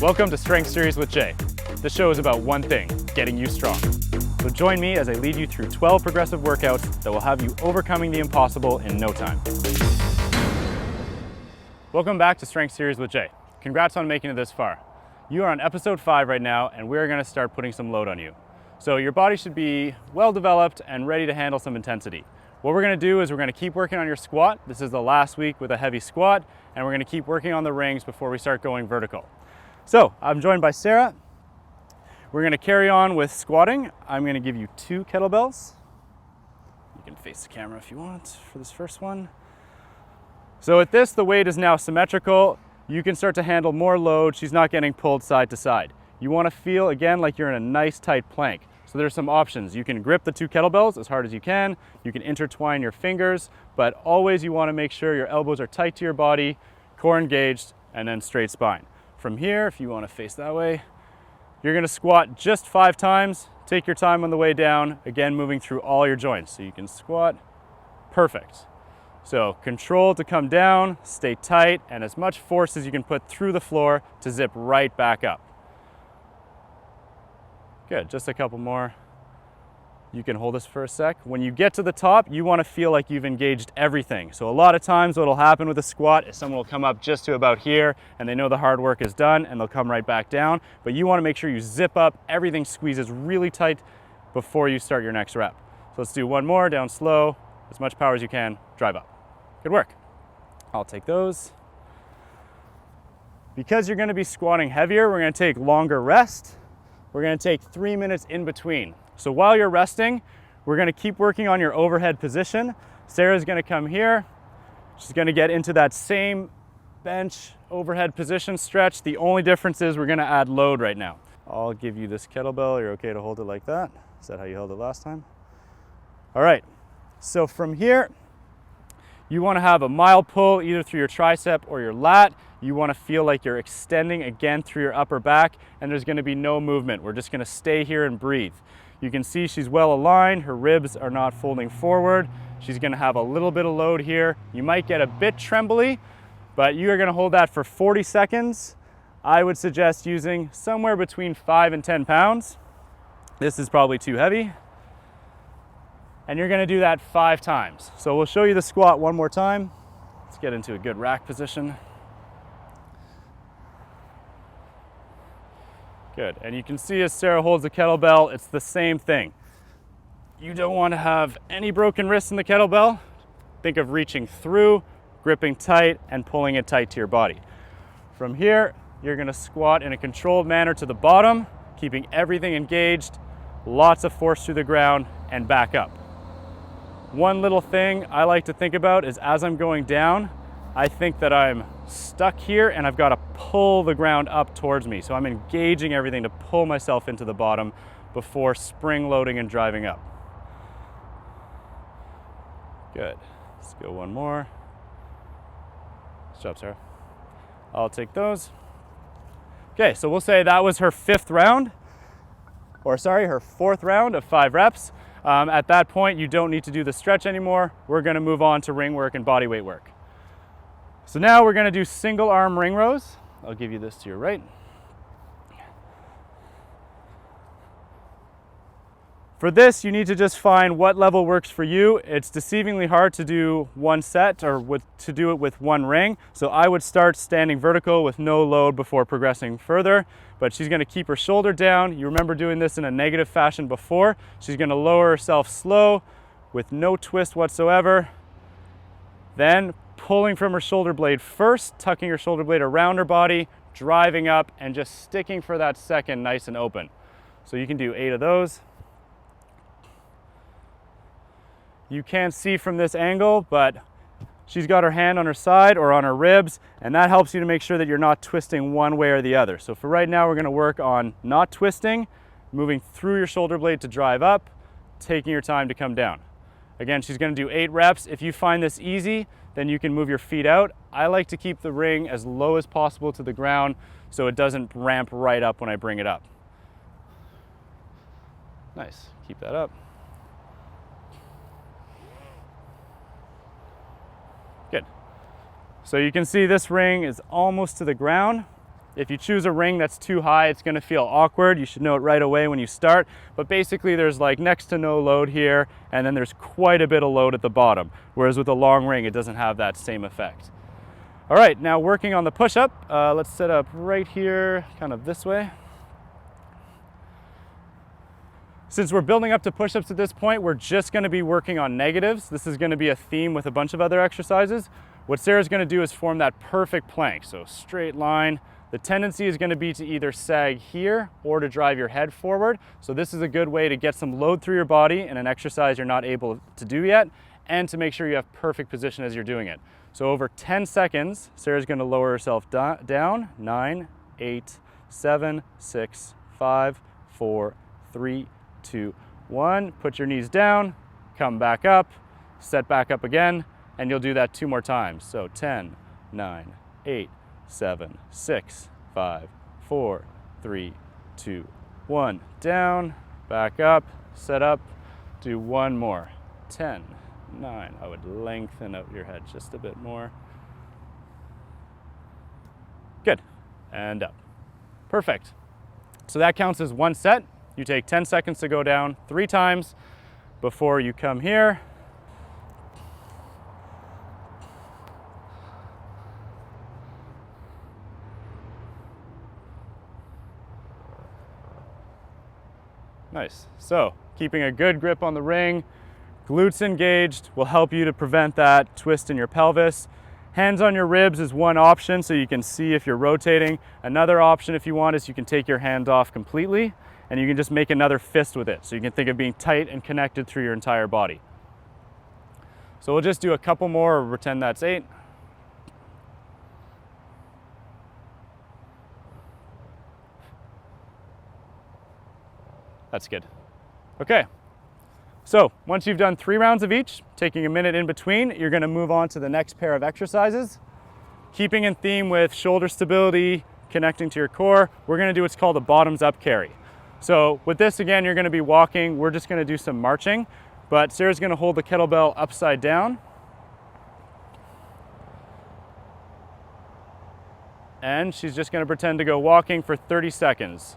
Welcome to Strength Series with Jay. This show is about one thing, getting you strong. So join me as I lead you through 12 progressive workouts that will have you overcoming the impossible in no time. Welcome back to Strength Series with Jay. Congrats on making it this far. You are on episode 5 right now, and we're gonna start putting some load on you. So your body should be well developed and ready to handle some intensity. What we're gonna do is we're gonna keep working on your squat. This is the last week with a heavy squat, and we're gonna keep working on the rings before we start going vertical. So I'm joined by Sarah. We're gonna carry on with squatting. I'm gonna give you 2 kettlebells. You can face the camera if you want for this first one. So at this, the weight is now symmetrical. You can start to handle more load. She's not getting pulled side to side. You wanna feel, again, like you're in a nice tight plank. So there's some options. You can grip the 2 kettlebells as hard as you can. You can intertwine your fingers, but always you wanna make sure your elbows are tight to your body, core engaged, and then straight spine. From here, if you wanna face that way, you're gonna squat just 5 times. Take your time on the way down, again, moving through all your joints. So you can squat, perfect. So control to come down, stay tight, and as much force as you can put through the floor to zip right back up. Good, just a couple more. You can hold this for a sec. When you get to the top, you wanna feel like you've engaged everything. So a lot of times what'll happen with a squat is someone will come up just to about here and they know the hard work is done and they'll come right back down. But you wanna make sure you zip up, everything squeezes really tight before you start your next rep. So let's do one more, down slow, as much power as you can, drive up. Good work. I'll take those. Because you're gonna be squatting heavier, we're gonna take longer rest. We're gonna take 3 minutes in between. So while you're resting, we're gonna keep working on your overhead position. Sarah's gonna come here. She's gonna get into that same bench overhead position stretch. The only difference is we're gonna add load right now. I'll give you this kettlebell. You're okay to hold it like that. Is that how you held it last time? All right, so from here, you wanna have a mild pull either through your tricep or your lat. You wanna feel like you're extending again through your upper back, and there's gonna be no movement. We're just gonna stay here and breathe. You can see she's well aligned, her ribs are not folding forward. She's gonna have a little bit of load here. You might get a bit trembly, but you are gonna hold that for 40 seconds. I would suggest using somewhere between 5 and 10 pounds. This is probably too heavy. And you're gonna do that 5 times. So we'll show you the squat one more time. Let's get into a good rack position. Good, and you can see as Sarah holds the kettlebell, it's the same thing. You don't want to have any broken wrists in the kettlebell. Think of reaching through, gripping tight, and pulling it tight to your body. From here, you're gonna squat in a controlled manner to the bottom, keeping everything engaged, lots of force through the ground, and back up. One little thing I like to think about is as I'm going down, I think that I'm stuck here and I've got to pull the ground up towards me. So I'm engaging everything to pull myself into the bottom before spring loading and driving up. Good. Let's go one more. Good job, Sarah. I'll take those. Okay, so we'll say that was her 5th round, or sorry, her 4th round of 5 reps. At that point, you don't need to do the stretch anymore. We're gonna move on to ring work and body weight work. So now we're gonna do single arm ring rows. I'll give you this to your right. For this, you need to just find what level works for you. It's deceivingly hard to do one set or to do it with one ring. So I would start standing vertical with no load before progressing further, but she's gonna keep her shoulder down. You remember doing this in a negative fashion before. She's gonna lower herself slow with no twist whatsoever. Then pulling from her shoulder blade first, tucking her shoulder blade around her body, driving up, and just sticking for that second nice and open. So you can do 8 of those. You can't see from this angle, but she's got her hand on her side or on her ribs, and that helps you to make sure that you're not twisting one way or the other. So for right now, we're gonna work on not twisting, moving through your shoulder blade to drive up, taking your time to come down. Again, she's gonna do 8 reps. If you find this easy, then you can move your feet out. I like to keep the ring as low as possible to the ground so it doesn't ramp right up when I bring it up. Nice, keep that up. Good. So you can see this ring is almost to the ground. If you choose a ring that's too high, it's gonna feel awkward. You should know it right away when you start. But basically there's like next to no load here, and then there's quite a bit of load at the bottom. Whereas with a long ring, it doesn't have that same effect. All right, now working on the push-up. Let's set up right here, kind of this way. Since we're building up to push-ups at this point, we're just gonna be working on negatives. This is gonna be a theme with a bunch of other exercises. What Sarah's gonna do is form that perfect plank. So straight line. The tendency is gonna be to either sag here or to drive your head forward. So this is a good way to get some load through your body in an exercise you're not able to do yet, and to make sure you have perfect position as you're doing it. So over 10 seconds, Sarah's gonna lower herself down. 9, 8, 7, 6, 5, 4, 3, 2, 1. Put your knees down, come back up, set back up again, and you'll do that 2 more times. So 10, 9, 8, 7, 6, 5, 4, 3, 2, 1. Down, back up, set up, do 1 more. 10, 9. I would lengthen out your head just a bit more. Good, and up. Perfect. So that counts as 1 set. You take 10 seconds to go down 3 times before you come here. Nice. So keeping a good grip on the ring, glutes engaged will help you to prevent that twist in your pelvis. Hands on your ribs is one option so you can see if you're rotating. Another option if you want is you can take your hand off completely and you can just make another fist with it. So you can think of being tight and connected through your entire body. So we'll just do a couple more, or pretend that's 8. That's good. Okay, so once you've done 3 rounds of each, taking a minute in between, you're gonna move on to the next pair of exercises. Keeping in theme with shoulder stability, connecting to your core, we're gonna do what's called a bottoms up carry. So with this, again, you're gonna be walking. We're just gonna do some marching, but Sarah's gonna hold the kettlebell upside down. And she's just gonna pretend to go walking for 30 seconds.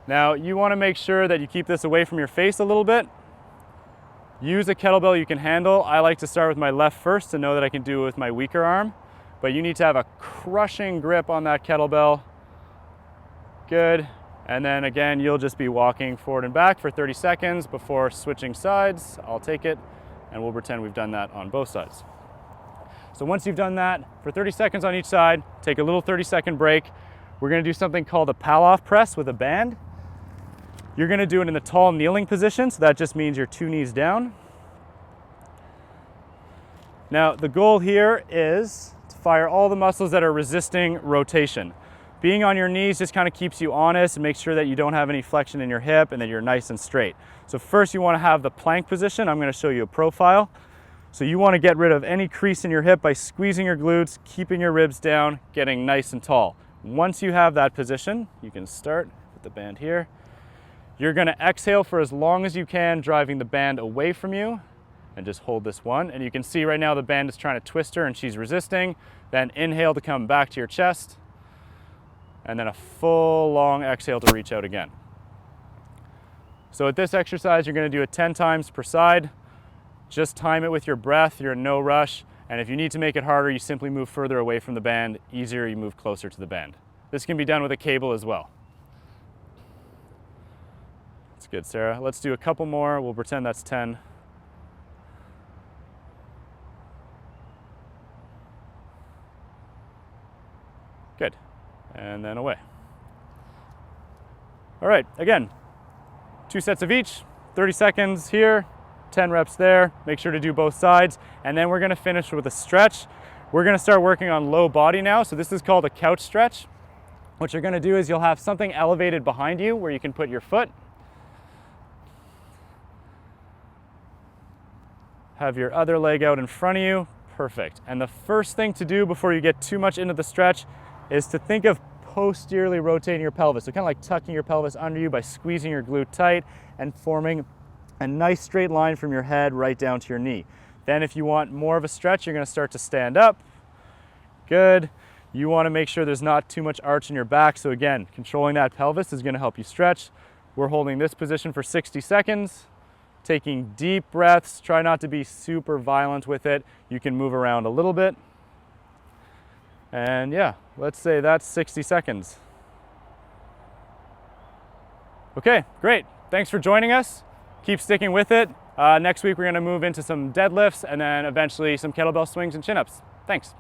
Now, you wanna make sure that you keep this away from your face a little bit. Use a kettlebell you can handle. I like to start with my left first to know that I can do it with my weaker arm, but you need to have a crushing grip on that kettlebell. Good. And then again, you'll just be walking forward and back for 30 seconds before switching sides. I'll take it, and we'll pretend we've done that on both sides. So once you've done that for 30 seconds on each side, take a little 30-second break. We're gonna do something called a pal-off press with a band. You're gonna do it in the tall kneeling position, so that just means you're 2 knees down. Now, the goal here is to fire all the muscles that are resisting rotation. Being on your knees just kind of keeps you honest and makes sure that you don't have any flexion in your hip and that you're nice and straight. So first you want to have the plank position. I'm going to show you a profile. So you want to get rid of any crease in your hip by squeezing your glutes, keeping your ribs down, getting nice and tall. Once you have that position, you can start with the band here. You're going to exhale for as long as you can, driving the band away from you, and just hold this one. And you can see right now the band is trying to twist her and she's resisting. Then inhale to come back to your chest. And then a full long exhale to reach out again. So at this exercise, you're gonna do it 10 times per side. Just time it with your breath, you're in no rush. And if you need to make it harder, you simply move further away from the band. Easier, you move closer to the band. This can be done with a cable as well. That's good, Sarah. Let's do a couple more. We'll pretend that's 10. Good. And then away. All right, again, 2 sets of each, 30 seconds here, 10 reps there. Make sure to do both sides. And then we're gonna finish with a stretch. We're gonna start working on low body now. So this is called a couch stretch. What you're gonna do is you'll have something elevated behind you where you can put your foot. Have your other leg out in front of you. Perfect. And the first thing to do before you get too much into the stretch is to think of posteriorly rotating your pelvis. So kind of like tucking your pelvis under you by squeezing your glute tight and forming a nice straight line from your head right down to your knee. Then if you want more of a stretch, you're gonna start to stand up. Good. You want to make sure there's not too much arch in your back. So again, controlling that pelvis is going to help you stretch. We're holding this position for 60 seconds, taking deep breaths. Try not to be super violent with it. You can move around a little bit. And yeah, let's say that's 60 seconds. Okay, great. Thanks for joining us. Keep sticking with it. Next week, we're going to move into some deadlifts and then eventually some kettlebell swings and chin-ups. Thanks.